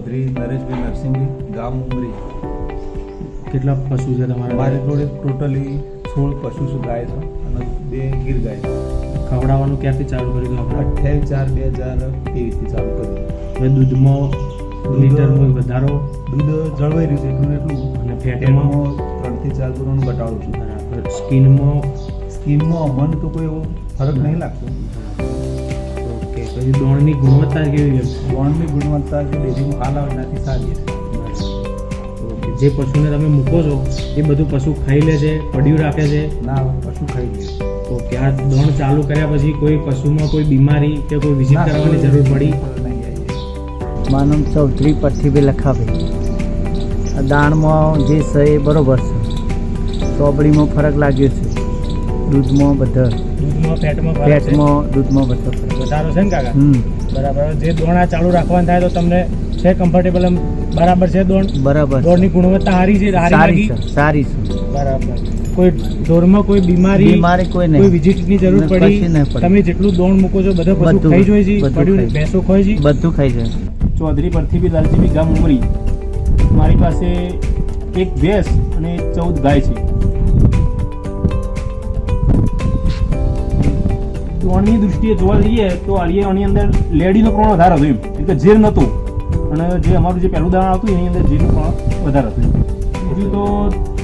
ચૌધરી નરેશભાઈ નરસિંહભાઈ, ગામ ઉમરી. કેટલા પશુ છે તમારા? મારી જોડે ટોટલી 16 પશુ શું ગાય છે અને 2 ગીર ગાય છે. ખવડાવવાનું ક્યાંથી ચાલુ કર્યું આપણે? 28/4/2023 થી ચાલુ કર્યું. હવે દૂધમાં લીટરમાં વધારો, દૂધ જળવાઈ રહ્યું છે એટલું એટલું, અને ફેટમાં 3 થી 4 કિલોનું ઘટાડું છું. બરાબર. સ્કિનમાં મને તો કોઈ એવો ફરક નહીં લાગતો. ઓકે. પછી દોણની ગુણવત્તા કેવી છે? ગોળની ગુણવત્તા જે ડેરીમાં હાલ આવે એનાથી સારી છે. ઓકે. જે પશુને તમે મૂકો છો એ બધું પશુ ખાઈ લે છે, પડ્યું રાખે છે? ના, પશુ ખાઈ લે. ઓકે. આ દોણ ચાલુ કર્યા પછી કોઈ પશુમાં કોઈ બીમારી કે કોઈ વિઝિટ કરવાની જરૂર પડી? નહીં આવી. મારું નામ ચૌધરી પરથીભાઈ લખાભાઈ. આ દાણમાં જે છે એ બરોબર છે, ચોબડીમાં ફરક લાગ્યો છે, દૂધમાં બધા દૂધમાં ફેટમાં દૂધમાં બધો ફરક. વધારો છે ને કાકા? બરાબર. જે દોણ આ ચાલુ રાખવાનું થાય તો તમને છે કમ્ફર્ટેબલ? એમ બરાબર છે દોણ? બરાબર. દોણની ગુણવત્તા સારી છે? સારી છે, સારી છે. બરાબર. કોઈ ઢોરમાં કોઈ બીમારી કોઈ કોઈ નહીં, વિઝિટની જરૂર કશી પડી? નહીં પડી. તમે જેટલું દોણ મૂકો છો બધા પશુ બધું, ખાઈ જોઈ છે? બધું પડ્યું ખાઈ. ભેંસો ખાઈ છે? બધું ખાઈ જાય. ચૌધરી પરથીભાઈ લાલજીભાઈ, ગામ ઉમરી. મારી પાસે એક ભેંસ અને 14 ગાય છે. દોણની દૃષ્ટિએ જોવા જઈએ તો આની અંદર લેડીનો પ્રમાણ વધારે હતો, એમ કે ઝેર નહોતું. અને જે અમારું જે પહેલું દાણ આવતું એની અંદર ઝેરનું પ્રમાણ વધારે હતું. બીજું તો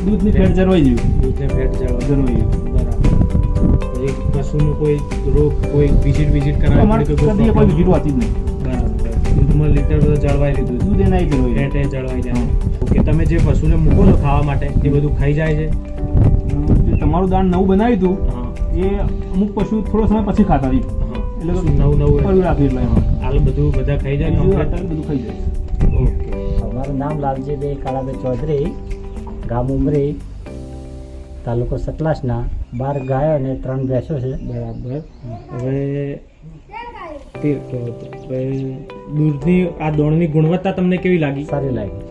દૂધની ફેટ જળવાઈ ગયું. દૂધને ફેટ જળવાઈ જળવાઈ ગયું. બરાબર. પછી પશુનું કોઈ રોગ, કોઈ વિઝિટ કરાવવી અમારે પડી? કદી કોઈ વિઝિટ હોતી જ નહીં. બરાબર. દૂધમાં લીટર બધું જળવાઈ લીધું, દૂધ એના જળવાઈ ગયું. ફેટ જળવાઈ જાય. ઓકે. તમે જે પશુને મૂકો છો ખાવા માટે એ બધું ખાઈ જાય છે? જે તમારું દાણ નવું બનાવ્યું હતું હા. એ અમુક પશુ થોડો સમય પછી ખાતા હતી. એટલે તો નવું પડ્યું રાખ્યું એટલે એમાં. હાલ બધું બધા ખાઈ જાય બીજું complete? અત્યારે બધું ખાઈ જાય. ઓકે. અમારું નામ લાલજીભાઈ કાળાભાઈ ચૌધરી, ગામ ઉમરી, તાલુકો સતલાસના. 12 ગાયો અને 3 ભેંસો છે. બરાબર. હવે દૂધની આ દોણની ગુણવત્તા તમને કેવી લાગી? સારી લાગી.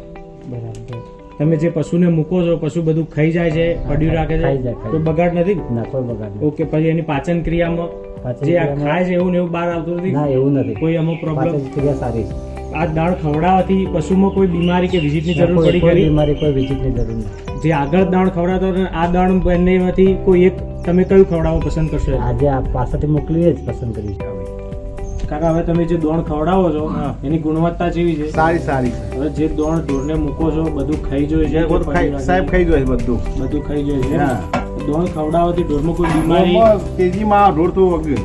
બરાબર. તમે જે પશુને મૂકો છો પશુ બધું ખાઈ જાય છે, પડ્યું રાખે ખાઈ છે, જાય, ખાઈ કોઈ બગાડ નથી? ના, કોઈ બગાડ નહીં. ઓકે. પછી એની પાચન ક્રિયામાં પાચન જે આ ક્રિયામાં- ખાય છે એવું ને એવું બહાર આવતું નથી? ના, એવું નથી. કોઈ અમુક પ્રોબ્લેમ? પાચન ક્રિયા સારી છે. આ દાણ ખવડાવવાથી પશુમાં કોઈ બીમારી કે વિઝિટની જરૂર કોઈ પડી કોઈ ખરી? બીમારી, કોઈ વિઝિટની જરૂર નહીં. જે આગળ દાણ ખવડાવતો હતો ને આ દાણ બંનેમાંથી કોઈ એક તમે કયું ખવડાવવું પસંદ કરશો? આજે આ પાસેથી મોકલીએ જ પસંદ કરીશ. કાકા, હવે તમે જે દોણ ખવડાવો છો એની ગુણવત્તા કેવી છે? સારી છે. હવે જે દોણ ઢોરને મૂકો છો બધું ખાઈ જોઈએ છે? બધું સાહેબ ખાઈ જોઈએ છે બધું. બધું ખાઈ જોઈએ છે? હા. દોણ ખવડાવવાથી ઢોરમાં કોઈ બીમારી ગોળમાં તેજીમાં ઢોર તો વગ્યું.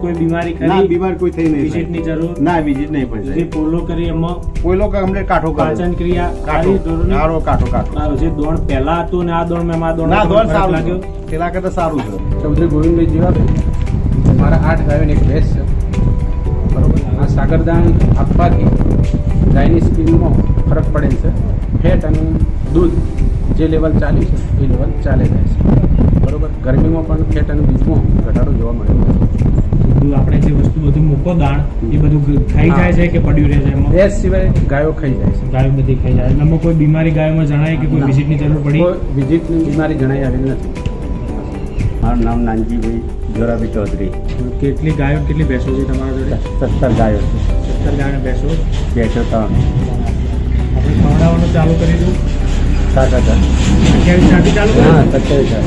કોઈ બીમારી ના, ખરી? બીમાર કોઈ થઈ નહીં. વિઝિટની જરૂર? ના, વિઝિટ નહીં જે પડે. પોલો કરી એમાં કોઈ લોકો અમને કાઠો કરે. પાચન ક્રિયા કાઠો સારી ઢોરની? સારો કાઠો. સારું. જે દોણ પહેલા હતું ને આ દોણ મેં આ દોણ ના, દોડ સારું લાગ્યો? છે. પેલા કરતા સારું છે. ચૌધરી ગોવિંદભાઈ જીવાભાઈ, મારા 8 ગાયો અને 1 ભેંસ છે. બરોબર. આ સાગરદાન આપવાથી ગાયની સ્કિનમાં ફરક પડે છે. ફેટ અને દૂધ જે લેવલ ચાલ્યું છે એ લેવલ ચાલે જાય છે. બરોબર. ગરમીમાં પણ ફેટ અને દૂધમાં ઘટાડો જોવા મળે છે. બધું આપણે જે વસ્તુ બધું મૂકો દાણ એ બધું ખાઈ જાય છે કે પડ્યું રહે છે એમાં? ભેંસ સિવાય ગાયો ખાઈ જાય છે. ગાયો બધી ખાઈ જાય. એમાં કોઈ બીમારી ગાયોમાં જણાય કે કોઈ ના. વિઝિટની જરૂર પડી? કોઈ વિઝિટની બીમારી જણાઈ આવેલી નથી. મારું નામ નાનજીભાઈ જોરાભાઈ ચૌધરી. કેટલી ગાયો કેટલી ભેંસો છે તમારા જોડે? 17 ગાયો છે. 17 ગાયો અને ભેંસો. ભેંસો 3. આપણે ખવડાવવાનું ચાલુ કરી દઉં? 7,000. 28 ચાલુ કરી હા, દઉં? 27,000.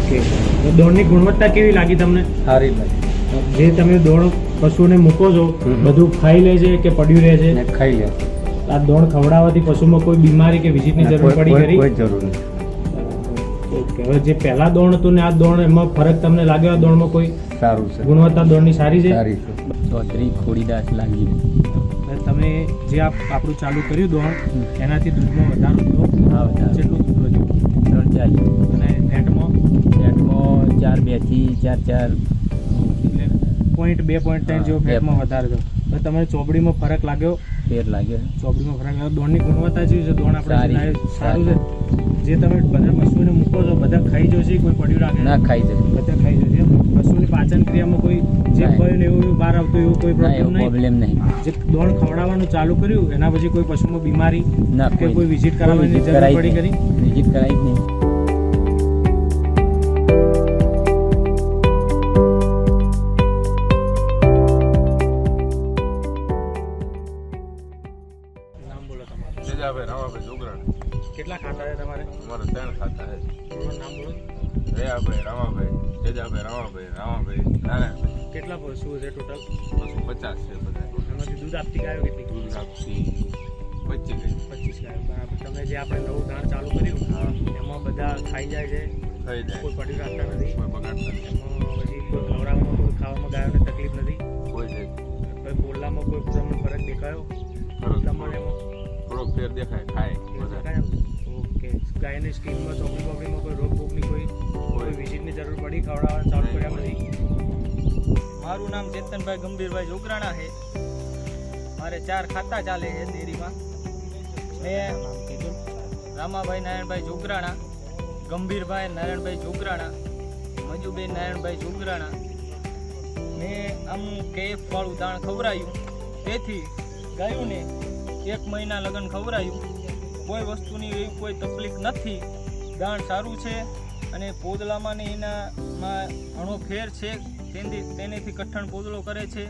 ઓકે. તો દોણની ગુણવત્તા કેવી લાગી તમને? સારી લાગે. જે તમે દોણ પશુને મૂકો છો હમ. બધું ખાઈ લે છે કે પડ્યું રહે છે? ને ખાઈ લે. આ દોણ ખવડાવવાથી પશુમાં કોઈ બીમારી કે વિઝિટની જરૂર પડી ખરી? કોઈ જરૂર નહીં. ઓકે. હવે જે પહેલા દોણ હતું ને આ દોણ એમાં ફરક તમને લાગ્યો? આ દોણમાં કોઈ સારું છે. ગુણવત્તા દોણની સારી છે? સારી છે. ચૌધરી ખોડીદાસ લાલજીભાઈ. હવે તમે જે આપણું ચાલુ કર્યું દોણ એનાથી દૂધમાં વધારો થયો? હા, વધારે. કેટલું દૂધ વધ્યું? 3-4. અને ફેટમાં? ફેટમાં 4-2 થી 4-4. એટલે 0.2-0.3 જેવો હા, ફેટમાં વધારે થયો. હવે તમને ચોપડીમાં ફરક લાગ્યો? ફેર લાગ્યો. ચોપડીમાં ફરક લાગ્યો. દોણની ગુણવત્તા જેવી છે? દોણ આપણે સારી. જે સારું છે? જે તમે બધા પશુને મૂકો છો બધા ખાઈ જશે? કોઈ પડ્યું રાખે? ના, ખાઈ જાય. બધા ખાઈ જશે. પશુની પાચન ક્રિયામાં કોઈ જે ના. હોય ને એવું બહાર આવતું એવું કોઈ ના, પ્રોબ્લેમ એવો નહીં? પ્રોબ્લેમ નહીં. જે દોણ ખવડાવવાનું ચાલુ કર્યું એના પછી કોઈ પશુમાં બીમારી ના, કે કોઈ વિઝિટ કોઈ કરાવવાની visit જરૂર કરાવી પડી જ ખરી? નહીં. વિઝિટ કરાવી જ નહીં. દયાભાઈ રામાભાઈ તેજાભાઈ રામાભાઈ નારાયણભાઈ. કેટલા પશુ છે ટોટલ? 250 છે બધા. એમાંથી દૂધ આપતી ગાયો કેટલી? દૂધ આપતી 25 25 ગાયો. બરાબર. તમે જે આપણે નવું દાણ ચાલુ કર્યું એમાં બધા ખાઈ જાય છે, થઈ જાય, કોઈ પડ્યું રાખતા નથી, કોઈ બગાડતા નથી, એમાં પછી કોઈ ખવડાવવામાં કોઈ ખાવામાં ગાયોને તકલીફ નથી, કોઈ જ કોઈ પોલામાં કોઈ તમને ફરક દેખાયો? તમારે એમાં થોડોક ફેર દેખાય, ખાય બધા. ઓકે. ગાયની સ્કીનમાં ચોપડી બોપડીમાં કોઈ રોગ બોગની કોઈ વિઝિટની જરૂર પડી ખવડાવવા ચાલુ કર્યા નથી? મારું નામ ચેતનભાઈ ગંભીરભાઈ જોગરાણા છે. મારે 4 ખાતા ચાલે છે ડેરીમાં. મેં રામાભાઈ નારાયણભાઈ જોગરાણા, ગંભીરભાઈ નારાયણભાઈ જોગરાણા, મજુબેન નારાયણભાઈ જોગરાણા. મેં આમ કેફ વાળું દાણ ખવડાવ્યું, તેથી ગાયોને 1 મહિના લગન ખવડાવ્યું. કોઈ વસ્તુની એવી કોઈ તકલીફ નથી. દાણ સારું છે અને પોદલામાં ને એનામાં ઘણો ફેર છે. તેનેથી કઠણ પોદળો કરે છે.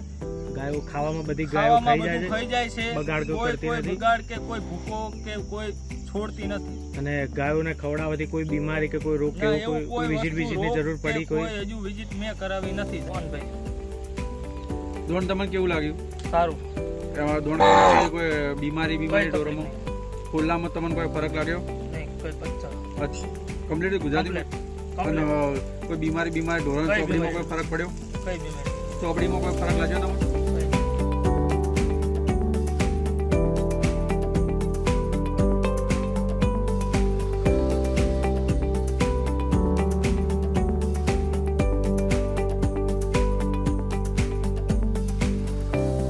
ગાયો ખાવામાં બધી ગાયો ખાવામાં ખાઈ બધું જાય ખાઈ જાય છે. બગાડ કોઈ કોઈ કરતી કોઈ નથી? બગાડ કે કોઈ ભૂકો કે કોઈ છોડતી નથી. છે અને ગાયોને ખવડાવવાથી કોઈ બીમારી કે કોઈ રોગ કે ના, એવું એવું કોઈ કોઈ વિઝિટની વસ્તુ જરૂર રોગ પડી કે કોઈ? હજુ વિઝિટ મેં કરાવી નથી. ભાઈ ધોરણ તમને કેવું લાગ્યું? સારું, એમાં ધોરણ કોઈ બીમારી કોઈ બીમારી તકલીફ ઢોરોમાં ખુલ્લામાં તમને કોઈ ફરક લાગ્યો? નહીં, કોઈ બચ્ચા અચ્છા, કમ્પ્લીટ ગુજરાતીમાં? અને કોઈ બીમારી ઢોરણ કઈ ચોપડીમાં બીમારી? કોઈ ફરક પડ્યો? કઈ બીમારી ચોપડીમાં કોઈ ફરક લાગ્યો તમને?